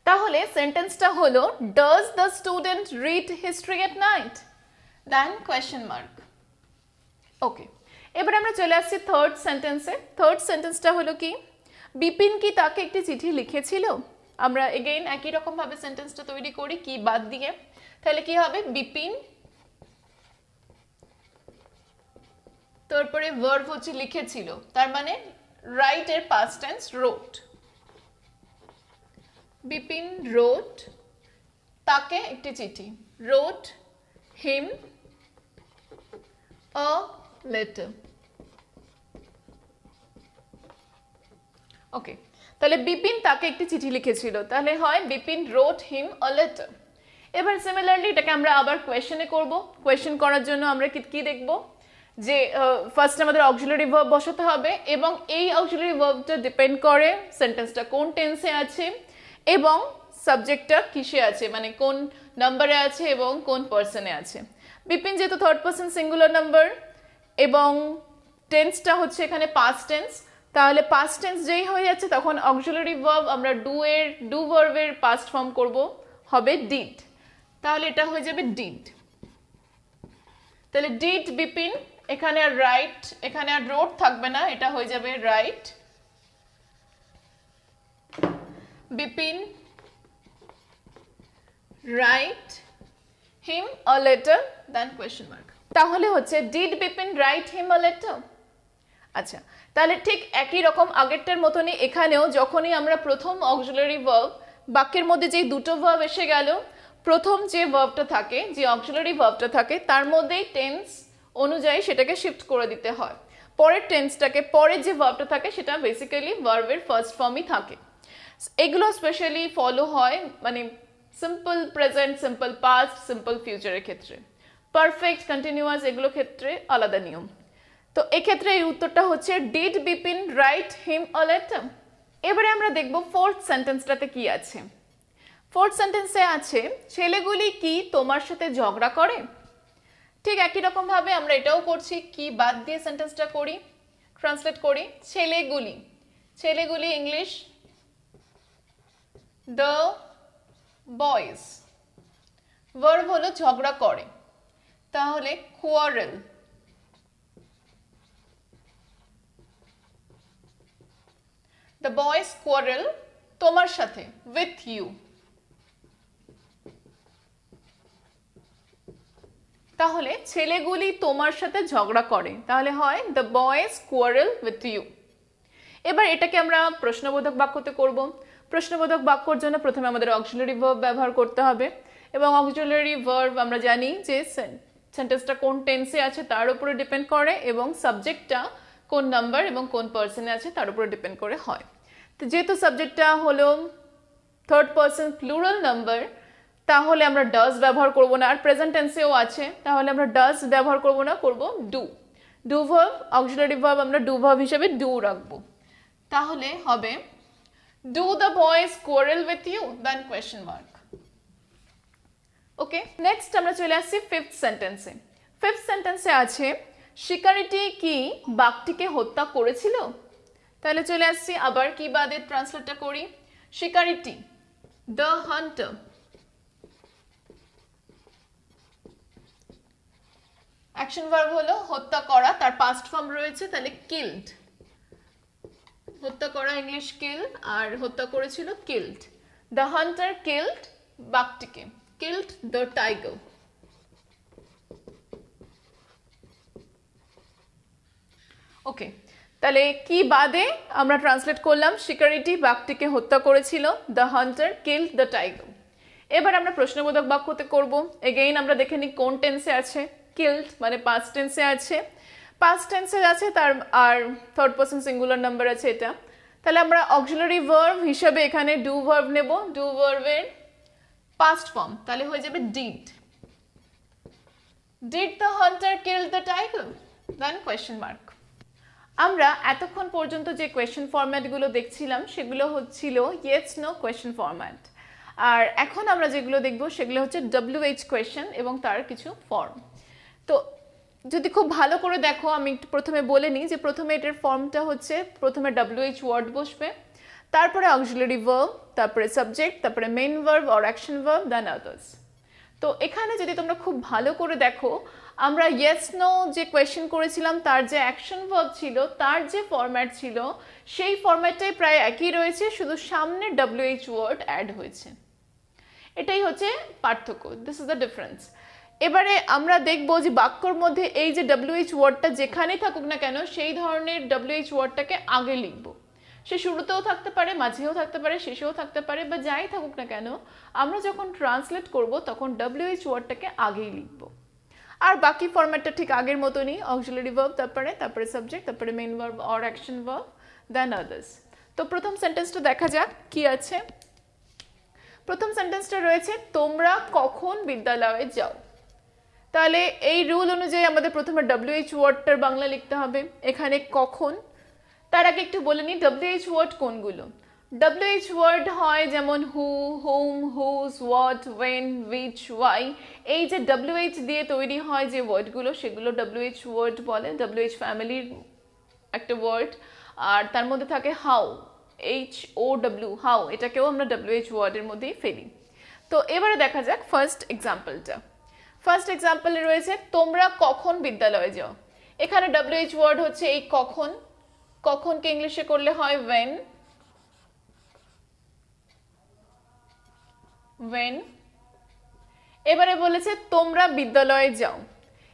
তাহলে সেন্টেন্সটা হলো does the student read history at night, then question mark. Okay, এবার আমরা চলে আসছি থার্ড সেন্টেন্সে। থার্ড সেন্টেন্সটা হলো কি, বিপিন কি তাকে একটি চিঠি লিখেছিল। আমরা এগেইন একই রকম ভাবে সেন্টেন্সটা তৈরি করি কি বাদ দিয়ে, তাহলে কি হবে, বিপিন, তারপরে ভার্ব হচ্ছে লিখেছিল, তার মানে রাইট এর পাস্ট টেন্স রোট, বিপিন রোট তাকে একটি চিঠি, রোট হিম আ লেটার। ওকে, তাহলে বিপিন তাকে একটি চিঠি লিখেছিল, তাহলে হয় বিপিন রোট হিম আ লেটার। এবার সিমিলারলি এটাকে আমরা আবার কোয়েশ্চেনে করব। কোয়েশ্চেন করার জন্য আমরা কি দেখব, যে ফার্স্ট আমাদের অক্সিলারি ভার্ব বসাতে হবে এবং এই অক্সিলারি ভার্বটা ডিপেন্ড করে সেন্টেন্সটা কোন টেন্সে আছে এবং সাবজেক্টটা কিসে আছে, মানে কোন নাম্বারে আছে এবং কোন পার্সনে আছে। বিপিন যেহেতু থার্ড পারসন সিঙ্গুলার নাম্বার এবং টেন্সটা হচ্ছে এখানে পাস্ট টেন্স, তাহলে পাস্ট টেন্স যেই হয়ে যাচ্ছে তখন অক্সিলারি ভার্ব আমরা ডু ভার্বের পাস্ট ফর্ম করব, হবে ডিড, তাহলে এটা হয়ে যাবে ডিড। তাহলে ডিড বিপিন, এখানে আর রাইট, এখানে আর রোড থাকবে না, এটা হয়ে যাবে write, Bipin write him a letter, then question mark. তাহলে হচ্ছে did Bipin write him a letter. আচ্ছা, তাহলে ঠিক একই রকম আগেরটার মতনই এখানেও যখনই আমরা প্রথম অক্সিলারি ভার্ব, বাক্যের মধ্যে যে দুটো ভার্ব এসে গেল, প্রথম যে ভার্বটা থাকে, যে অক্সিলারি ভার্বটা থাকে তার মধ্যেই টেন্স অনুযায়ী সেটাকে শিফট করে দিতে হয়। পরের টেন্সটাকে, পরের যে ভার্বটা থাকে সেটা বেসিক্যালি ভার্বের ফার্স্ট ফর্মই থাকে। এগুলো স্পেশালি ফলো হয় মানে simple present, simple past, simple ফিউচারের ক্ষেত্রে। পারফেক্ট, কন্টিনিউয়াস এগুলো ক্ষেত্রে আলাদা নিয়ম। তো এক্ষেত্রে এই উত্তরটা হচ্ছে did Bipin write him a letter. এবারে আমরা দেখব ফোর্থ সেন্টেন্সটাতে কি আছে। ফোর্থ সেন্টেন্সে আছে ছেলেগুলি কি তোমার সাথে ঝগড়া করে। ঠিক একই রকম ভাবে আমরা এটাও করছি, কি বাদ দিয়ে সেন্টেন্সটা করি, ট্রান্সলেট করি। ছেলেগুলি, ছেলেগুলি ইংলিশ দ্য বয়েজ, ভার্ব হলো ঝগড়া করে, তাহলে কোয়ারেল, the boys quarrel তোমার সাথে with you, তাহলে ছেলেগুলি তোমার সাথে ঝগড়া করে, তাহলে হয় the boys quarrel with you. এবার এটাকে আমরা প্রশ্নবোধক বাক্যতে করব। প্রশ্নবোধক বাক্যর জন্য প্রথমে আমাদের অক্সিলারি ভার্ব ব্যবহার করতে হবে, এবং অক্সিলারি ভার্ব আমরা জানি যে সেন্টেন্সটা কোন টেন্সে আছে তার উপরে ডিপেন্ড করে, এবং সাবজেক্টটা কোন নাম্বার এবং কোন পার্সনে আছে তার উপরে ডিপেন্ড করে হয়। তো যেহেতু সাবজেক্টটা হলো থার্ড পার্সন প্লুরাল নাম্বার, তাহলে আমরা ডাজ ব্যবহার করব না। আর প্রেজেন্ট টেন্সেও আছে, তাহলে আমরা ডাজ ব্যবহার করব না, করব do. Do verb, auxiliary verb আমরা ডু ভার্ব হিসেবে ডু রাখবো। তাহলে হবে do the boys quarrel with you, then question mark. Okay, next আমরা চলে আসছি ফিফথ সেন্টেন্সে। ফিফথ সেন্টেন্সে আছে শিকারিটি কি বাঘটিকে হত্যা করেছিল। তাহলে চলে আসছি আবার কি বাদে ট্রান্সলেটটা করি। শিকারিটি, দ্য হান্টার, অ্যাকশন ভার্ব হলো হত্যা করা, তার পাস্ট ফর্ম রয়েছে, তাহলে কিলড। হত্যা করা ইংলিশ কিল, আর হত্যা করেছিল কিলড। দ্য হান্টার কিলড বাঘটিকে, কিলড দ্য টাইগার। ওকে, তাহলে কি বাদে আমরা ট্রান্সলেট করলাম শিকারিটি বাঘটিকে হত্যা করেছিল, the hunter killed the tiger. এবার আমরা প্রশ্নবোধক বাক্যতে করব। এগেইন আমরা দেখে নিই কোন টেন্সে আছে। কিলড মানে পাস্ট টেন্সে আছে, পাস্ট টেন্সে আছে তার, আর থার্ড পারসন সিঙ্গুলার নাম্বার আছে এটা। তাহলে আমরা অক্সিলারি ভার্ব হিসেবে এখানে ডু ভার্ব নেব, ডু ভার্বের পাস্ট ফর্ম, তাহলে হয়ে যাবে did. Did the hunter kill the tiger, then question mark. আমরা এতক্ষণ পর্যন্ত যে কোয়েশ্চেন ফরম্যাটগুলো দেখছিলাম সেগুলো হচ্ছিল ইয়েস নো কোয়েশ্চেন ফরম্যাট, আর এখন আমরা যেগুলো দেখব সেগুলো হচ্ছে WH কোয়েশ্চেন এবং তার কিছু ফর্ম। তো যদি খুব ভালো করে দেখো, আমি একটু প্রথমে বলে নিই যে প্রথমে এটার ফর্মটা হচ্ছে প্রথমে WH ওয়ার্ড বসবে, তারপরে অক্সিলারি ভার্ব, তারপরে সাবজেক্ট, তারপরে main verb or action verb, then others. তো এখানে যদি তোমরা খুব ভালো করে দেখো, আমরা ইয়েস নো যে কোয়েশ্চেন করেছিলাম তার যে অ্যাকশন ভার্ব ছিল, তার যে ফরম্যাট ছিল সেই ফরম্যাটটাই প্রায় একই রয়েছে, শুধু সামনে WH ওয়ার্ড অ্যাড হয়েছে। এটাই হচ্ছে পার্থক্য, দিস ইজ দ্য ডিফারেন্স। এবারে আমরা দেখব যে বাক্যর মধ্যে এই যে WH ওয়ার্ডটা যেখানেই থাকুক না কেন, সেই ধরনের WH ওয়ার্ডটাকে আগে লিখব। সে শুরুতেও থাকতে পারে, মাঝেও থাকতে পারে, শেষেও থাকতে পারে, বা যাই থাকুক না কেন, আমরা যখন ট্রান্সলেট করব তখন WH ওয়ার্ডটাকে আগেই লিখব। আর বাকি ফরম্যাটটা ঠিক আগের মতনই, অক্সিলারি ভার্ব, তারপরে সাবজেক্ট, তারপরে main verb or action verb, then others. তো প্রথম সেন্টেন্সটা দেখা যাক কি আছে। প্রথম সেন্টেন্সটা রয়েছে তোমরা কখন বিদ্যালয়ে যাও। তাহলে এই রুল অনুযায়ী আমাদের প্রথমে WH ওয়ার্ডটার বাংলা লিখতে হবে। এখানে কখন, তার আগে একটু বলে নিই WH ওয়ার্ড কোনগুলো। WH ওয়ার্ড হয় যেমন who, whom, whose, what, when, which, why. এই যে WH দিয়ে তৈরি হয় যে ওয়ার্ডগুলো, সেগুলো WH ওয়ার্ড বলে। WH ফ্যামিলির একটা ওয়ার্ড, আর তার মধ্যে থাকে হাউ, HOW, হাউ, এটাকেও আমরা WH ওয়ার্ডের মধ্যেই ফেলি। তো এবারে দেখা যাক ফার্স্ট এক্সাম্পলটা। ফার্স্ট এক্সাম্পলে রয়েছে তোমরা কখন বিদ্যালয়ে যাও। এখানে WH ওয়ার্ড হচ্ছে এই কখন, কখনকে ইংলিশে করলে হয় when, when। এবারে বলেছে তোমরা বিদ্যালয়ে যাও।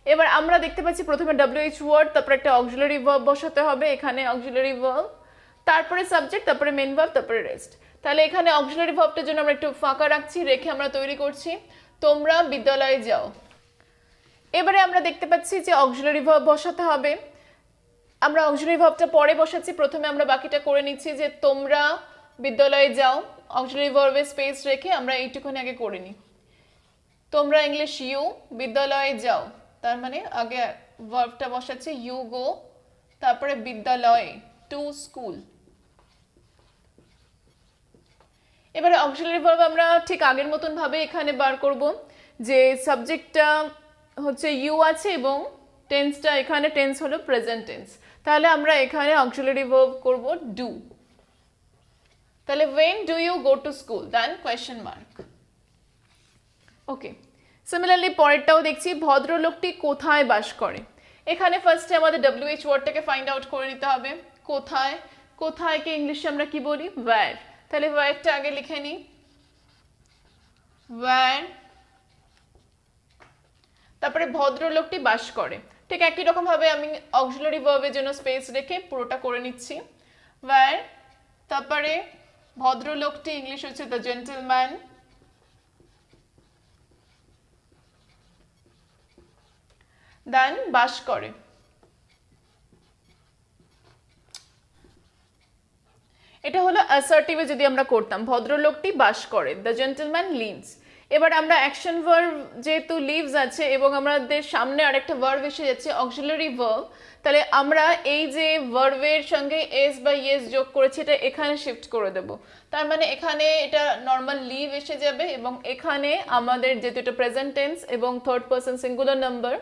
এবার আমরা দেখতে পাচ্ছি প্রথমে WH ওয়ার্ড, তারপরে একটা অক্সিলারি ভার্ব বসাতে হবে, এখানে অক্সিলারি ভার্ব, তারপরে সাবজেক্ট, তারপরে মেইন ভার্ব, তারপরে রেস্ট। তাহলে এখানে অক্সিলারি ভার্বটার জন্য আমরা একটু ফাঁকা রাখছি, রেখে আমরা তৈরি করছি তোমরা বিদ্যালয়ে যাও। এবারে আমরা দেখতে পাচ্ছি যে অক্সিলারি ভার্ব বসাতে হবে। আমরা অক্সিলারি ভার্বটা পরে বসাচ্ছি, প্রথমে আমরা বাকিটা করে নিচ্ছি যে তোমরা বিদ্যালয়ে যাও, অক্সিলারি ভার্বে স্পেস রেখে আমরা এইটুকুনি আগে করে নিই। তোমরা ইংলিশ ইউ, বিদ্যালয়ে যাও, তার মানে আগে ভার্বটা বসাচ্ছি ইউ গো, তারপরে বিদ্যালয়ে, টু স্কুল। এবারে অক্সিলারি ভার্ব আমরা ঠিক আগের মতন ভাবে এখানে বার করব, যে সাবজেক্টটা হচ্ছে ইউ আছে এবং টেন্সটা, এখানে টেন্স হলো প্রেজেন্ট টেন্স। তাহলে আমরা এখানে অক্সিলারি ভার্ব করব ডু। তাহলে when do you go to school, then question mark। Okay, similarly পরেরটাও দেখছি, ভদ্রলোকটি কোথায় বাস করে। এখানে ফার্স্টে আমাদের WH ওয়ার্ডটাকে ফাইন্ড আউট করে নিতে হবে। কোথায়, কোথায়কে ইংলিশে আমরা কি বলি, where। তাহলে whereটা আগে লিখে নিই, where। তারপরে ভদ্রলোকটি বাস করে। ঠিক একই রকম ভাবে আমি অক্সিলারি ভার্বের জন্য স্পেস রেখে পুরোটা করে নিচ্ছি। ওয়্যার, তারপরে ভদ্রলোকটি ইংলিশ হচ্ছে দ্য জেন্টলম্যান, দেন বাস করে। এটা হলো অ্যাসার্টিভে যদি আমরা করতাম, ভদ্রলোকটি বাস করে, দ্য জেন্টলম্যান লিভস। এবার আমরা অ্যাকশন ভার্ব যেহেতু লিভস আছে এবং আমাদের সামনে আরেকটা ভার্ব এসে যাচ্ছে অক্সিলারি ভার্ব, তাহলে আমরা এই যে ভার্বের সঙ্গে এস বা ইয়েস যোগ করেছি এটা এখানে শিফট করে দেব। তার মানে এখানে এটা নর্মাল লিভ এসে যাবে এবং এখানে আমাদের যেহেতু এটা প্রেজেন্ট টেন্স এবং থার্ড পারসন সিঙ্গুলার নাম্বার,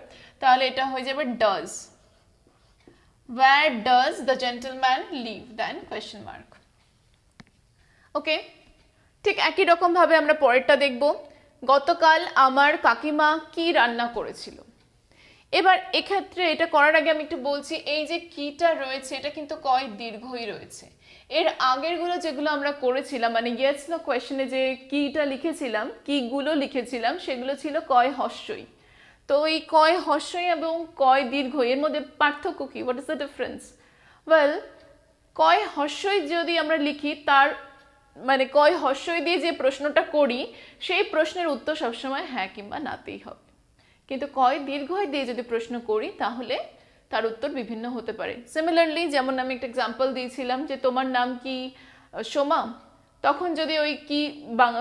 তাহলে এটা হয়ে যাবে does. Where does the gentleman live? Then question mark. ওকে, ঠিক একই রকম ভাবে আমরা পরেরটা দেখব। গতকাল আমার কাকিমা কি রান্না করেছিল। এবার এক্ষেত্রে এটা করার আগে আমি একটু বলছি, এই যে কিটা রয়েছে এটা কিন্তু কয় দীর্ঘই রয়েছে। এর আগেরগুলো যেগুলো আমরা করেছিলাম মানে ইয়েস নো কোয়েশ্চেনে যে কিটা লিখেছিলাম, কিগুলো লিখেছিলাম সেগুলো ছিল কয় হস্যই। তো এই কয় হস্যই এবং কয় দীর্ঘ এর মধ্যে পার্থক্য কি? What is the difference? Well, কয় হস্যই যদি আমরা লিখি তার মানে কয় হস্যই দিয়ে যে প্রশ্নটা করি সেই প্রশ্নের উত্তর সবসময় হ্যাঁ কিংবা নাতেই হবে। কিন্তু কয় দীর্ঘই দিয়ে যদি প্রশ্ন করি তাহলে তার উত্তর বিভিন্ন হতে পারে। সিমিলারলি যেমন আমি একটা এক্সাম্পল দিয়েছিলাম যে তোমার নাম কি সোমা, তখন যদি ওই কি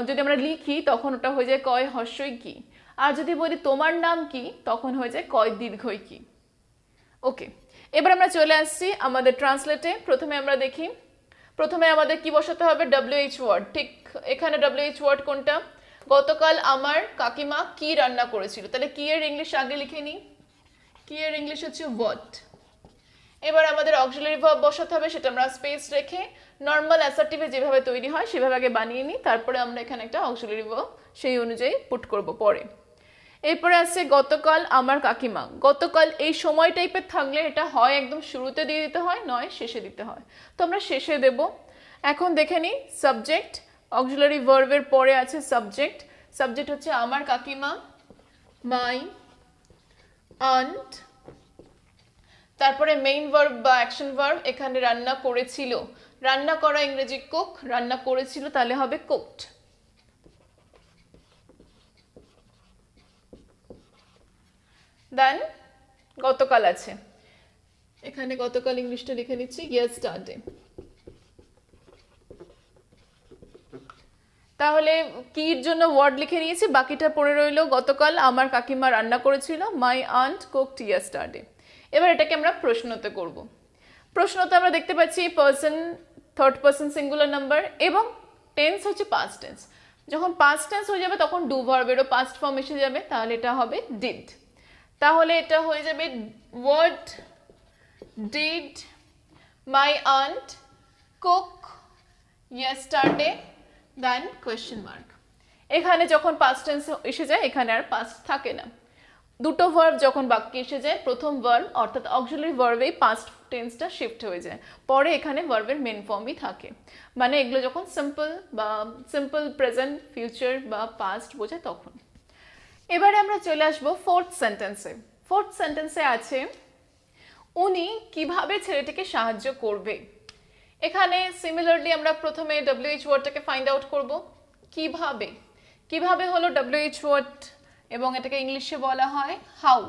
যদি আমরা লিখি তখন ওটা হয়ে যায় কয় হস্যই কি, আর যদি বলি তোমার নাম কি তখন হয়ে যায় কয় দীর্ঘই কি। ওকে, এবার আমরা চলে আসছি আমাদের ট্রান্সলেটে। প্রথমে আমরা দেখি, প্রথমে আমাদের কি বসাতে হবে? WH word. ঠিক এখানে WH ওয়ার্ড কোনটা? গতকাল আমার কাকিমা কি রান্না করেছিল, তাহলে কি এর ইংলিশ আগে লিখে নিই। কি এর ইংলিশ হচ্ছে হোয়াট। এবার আমাদের অক্সিলারি ভার্ব বসাতে হবে, সেটা আমরা স্পেস রেখে নর্মাল অ্যাসার্টিভে যেভাবে তৈরি হয় সেভাবে আগে বানিয়ে নিই, তারপরে আমরা এখানে একটা অক্সিলারি ভার্ব সেই অনুযায়ী পুট করব পরে। এরপরে আসছে গতকাল আমার কাকিমা। গতকাল এই সময় টাইপের থাকলে এটা হয় একদম শুরুতে দিয়ে দিতে হয়, নয় শেষে দিতে হয়, তো আমরা শেষে দেব। এখন দেখে নিই সাবজেক্ট। অক্সিলারি ভার্বের পরে আছে সাবজেক্ট। সাবজেক্ট হচ্ছে আমার কাকিমা, মাই আন্ট। তারপরে মেইন ভার্ব বা অ্যাকশন ভার্ব, এখানে রান্না করেছিল, রান্না করা ইংরেজি কুক, রান্না করেছিল তাহলে হবে কুকড। দেন গতকাল আছে, এখানে গতকাল ইংলিশটা লিখে নিচ্ছি ইয়েস্টারডে। তাহলে কির জন্য ওয়ার্ড লিখে নিয়েছি, বাকিটা পড়ে রইল গতকাল আমার কাকিমা রান্না করেছিল, মাই আন্ট কুকড ইয়েস্টারডে। এবার এটাকে আমরা প্রশ্নতে করব। প্রশ্নতে আমরা দেখতে পাচ্ছি person third person singular number এবং টেন্স হচ্ছে পাস্ট টেন্স। যখন পাস্ট টেন্স হয়ে যাবে তখন ডু ভার্বেরও পাস্ট ফর্ম এসে যাবে, তাহলে এটা হবে ডিড। তাহলে এটা হয়ে যাবে what did my aunt cook yesterday, then question mark. এখানে যখন পাস্ট টেন্স এসে যায় এখানে আর পাস্ট থাকে না। দুটো ভার্ব যখন বাক্যে এসে যায় প্রথম ভার্ব অর্থাৎ অক্সিলারি ভার্বেই পাস্ট টেন্সটা শিফট হয়ে যায়, পরে এখানে ভার্বের মেন ফর্মই থাকে। মানে এগুলো যখন সিম্পল বা সিম্পল প্রেজেন্ট ফিউচার বা পাস্ট বোঝায় তখন। এবারে আমরা চলে আসবো ফোর্থ সেন্টেন্সে। ফোর্থ সেন্টেন্সে আছে উনি কিভাবে ছেলেটিকে সাহায্য করবে। এখানে সিমিলারলি আমরা প্রথমে WH ওয়ার্ডটাকে ফাইন্ড আউট করব। কিভাবে, কিভাবে হলো WH ওয়ার্ড এবং এটাকে ইংলিশে বলা হয় হাউ।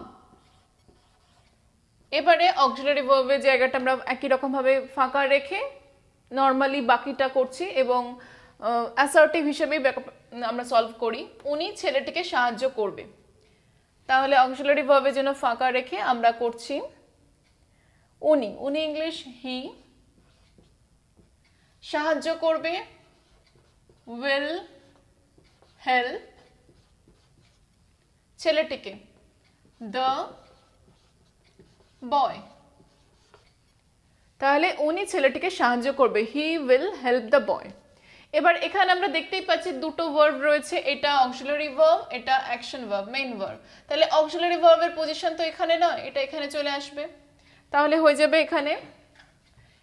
এবারে অক্সিলারি ভার্বের জায়গাটা আমরা একই রকম ভাবে ফাঁকা রেখে নর্মালি বাকিটা করছি এবং অ্যাসার্টিভ হিসেবেই আমরা সলভ করি। উনি ছেলেটিকে সাহায্য করবে, তাহলে অক্সিলারি ভার্বের জন্য ফাঁকা রেখে আমরা করছি উনি। উনি ইংলিশ হি, সাহায্য করবে উইল হেল্প ছেলেটিকে দ্য বয়। তাহলে উনি ছেলেটিকে সাহায্য করবে, হি উইল হেল্প দ্য বয়। এবার এখানে আমরা দেখতেই পাচ্ছি দুটো ভার্ব রয়েছে, এটা অক্সিলারি ভার্ব, এটা অ্যাকশন ভার্ব, মেইন ভার্ব। তাহলে অক্সিলারি ভার্বের পজিশন তো এখানে নয়, এটা এখানে চলে আসবে। তাহলে হয়ে যাবে এখানে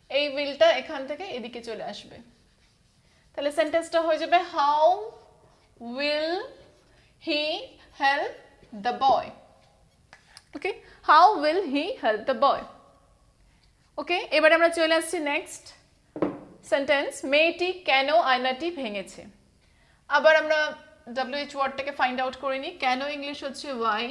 এই উইলটা এখান থেকে এদিকে চলে আসবে। তাহলে সেন্টেন্সটা হয়ে যাবে how will he help the boy. Okay, how will he help the boy. Okay, এবারে আমরা চলে আসছি নেক্সট সেন্টেন্স, মেয়েটি কেন আয়নাটি ভেঙেছে। আবার আমরা WH ওয়ার্ডটাকে ফাইন্ড আউট করে নিই। কেন ইংলিশ হচ্ছে ওয়াই,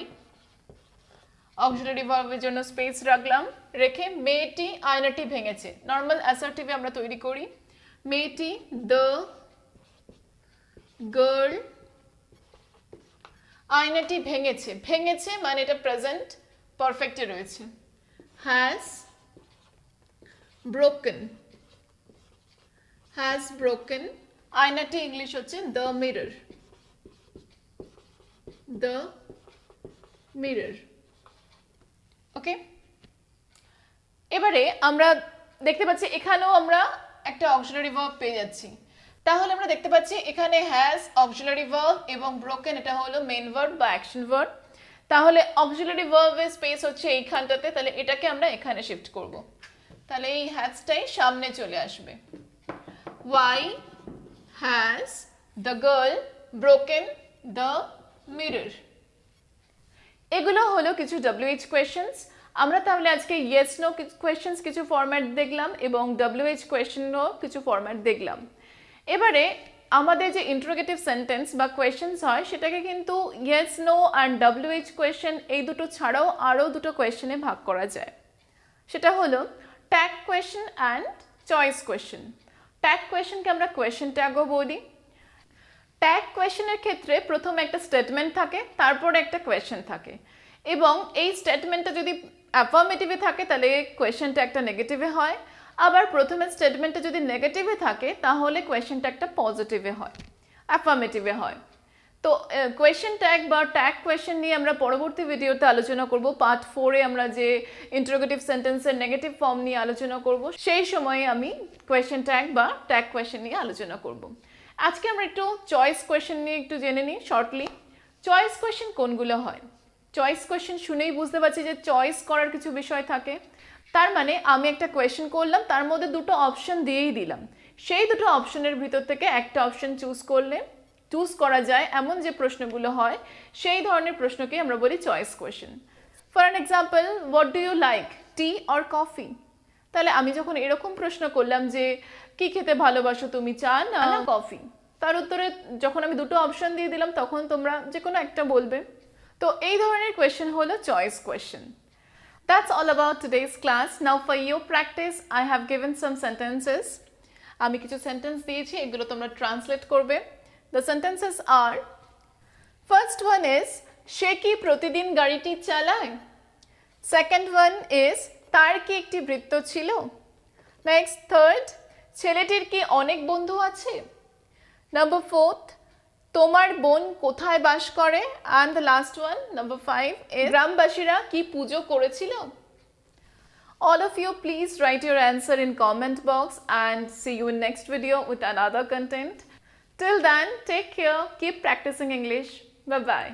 অক্সিলারি ভার্বের জন্য স্পেস রাখলাম, রেখে মেয়েটি আয়নাটি ভেঙেছে। নর্মাল অ্যাসার্টিভে আমরা তৈরি করি, মেয়েটি, দ্য গার্ল আয়নাটি ভেঙেছে। ভেঙেছে মানে এটা প্রেজেন্ট পারফেক্টে রয়েছে, হ্যাজ ব্রোকেন, হ্যাজ ব্রোকেন। আয়নাটি ইংলিশ হচ্ছে the mirror, the mirror. Okay, এবারে আমরা দেখতে পাচ্ছি এখানেও আমরা একটা অক্সিলারি ভার্ব পেয়ে যাচ্ছি। তাহলে আমরা দেখতে পাচ্ছি এখানে হ্যাজ অক্সিলারি ভার্ব এবং ব্রোকেন এটা হলো মেইন ভার্ব বা অ্যাকশন ভার্ব। তাহলে অক্সিলারি ভার্বের স্পেস হচ্ছে এইখানটাতে, তাহলে এটাকে আমরা এখানে শিফট করব। তাহলে এই হ্যাজটাই সামনে চলে আসবে। Y has the girl broken the mirror. এগুলো হলো কিছু WH কোয়েশ্চেন্স। আমরা তাহলে আজকে ইয়েস নো কোয়েশ্চেন্স কিছু ফরম্যাট দেখলাম এবং WH কোয়েশ্চেনও কিছু ফরম্যাট দেখলাম। এবারে আমাদের যে ইন্টারোগেটিভ সেন্টেন্স বা কোয়েশ্চেন্স হয় সেটাকে কিন্তু yes no and WH question এই দুটো ছাড়াও আরও দুটো কোয়েশ্চেনে ভাগ করা যায়। সেটা হলো tag question and choice question. Tag কোয়েশ্চেনকে আমরা কোয়েশ্চেন ট্যাগও বলি। ট্যাগ কোয়েশ্চেনের ক্ষেত্রে প্রথমে একটা স্টেটমেন্ট থাকে, তারপরে একটা কোয়েশ্চেন থাকে, এবং এই স্টেটমেন্টটা যদি অ্যাফার্মেটিভে থাকে তাহলে কোয়েশ্চেনটা একটা নেগেটিভে হয়, আবার প্রথমে স্টেটমেন্টটা যদি নেগেটিভে থাকে তাহলে কোয়েশ্চেনটা একটা পজিটিভে হয়, অ্যাফার্মেটিভে হয়। তো কোয়েশ্চেন ট্যাগ বা ট্যাগ কোয়েশ্চেন নিয়ে আমরা পরবর্তী ভিডিওতে আলোচনা করব। পার্ট 4-এ আমরা যে ইন্টারোগেটিভ সেন্টেন্সের নেগেটিভ ফর্ম নিয়ে আলোচনা করব, সেই সময়ে আমি কোয়েশ্চেন ট্যাগ বা ট্যাগ কোয়েশ্চেন নিয়ে আলোচনা করব। আজকে আমরা একটু চয়েস কোয়েশ্চেন নিয়ে একটু জেনে নিই শর্টলি। চয়েস কোয়েশ্চেন কোনগুলো হয়? চয়েস কোয়েশ্চেন শুনেই বুঝতে পারছি যে চয়েস করার কিছু বিষয় থাকে। তার মানে আমি একটা কোয়েশ্চেন করলাম, তার মধ্যে দুটো অপশন দিয়েই দিলাম, সেই দুটো অপশনের ভিতর থেকে একটা অপশন চুজ করা যায় এমন যে প্রশ্নগুলো হয় সেই ধরনের প্রশ্নকে আমরা বলি choice question. For an example, what do you like, tea or coffee? তাহলে আমি যখন এরকম প্রশ্ন করলাম যে কি খেতে ভালোবাসো তুমি, চা না কফি, তার উত্তরে যখন আমি দুটো অপশন দিয়ে দিলাম তখন তোমরা যে কোনো একটা বলবে। তো এই ধরনের কোয়েশ্চেন হলো choice question. That's all about today's class. Now for your practice, I have given some sentences. আমি কিছু সেন্টেন্স দিয়েছি, এগুলো তোমরা ট্রান্সলেট করবে। The sentences are, first one is, সে কি প্রতিদিন গাড়িটি চালায়? Second one is, তার কি একটি বৃত্ত ছিল? Next, third, ছেলেটির কি অনেক বন্ধু আছে? Number 4, তোমার বোন কোথায় বাস করে? And the last one, number 5 is, গ্রামবাসীরা কি পুজো করেছিল? All of you please write your answer in comment box and see you in next video with another content. Till then, take care, keep practicing English. Bye bye.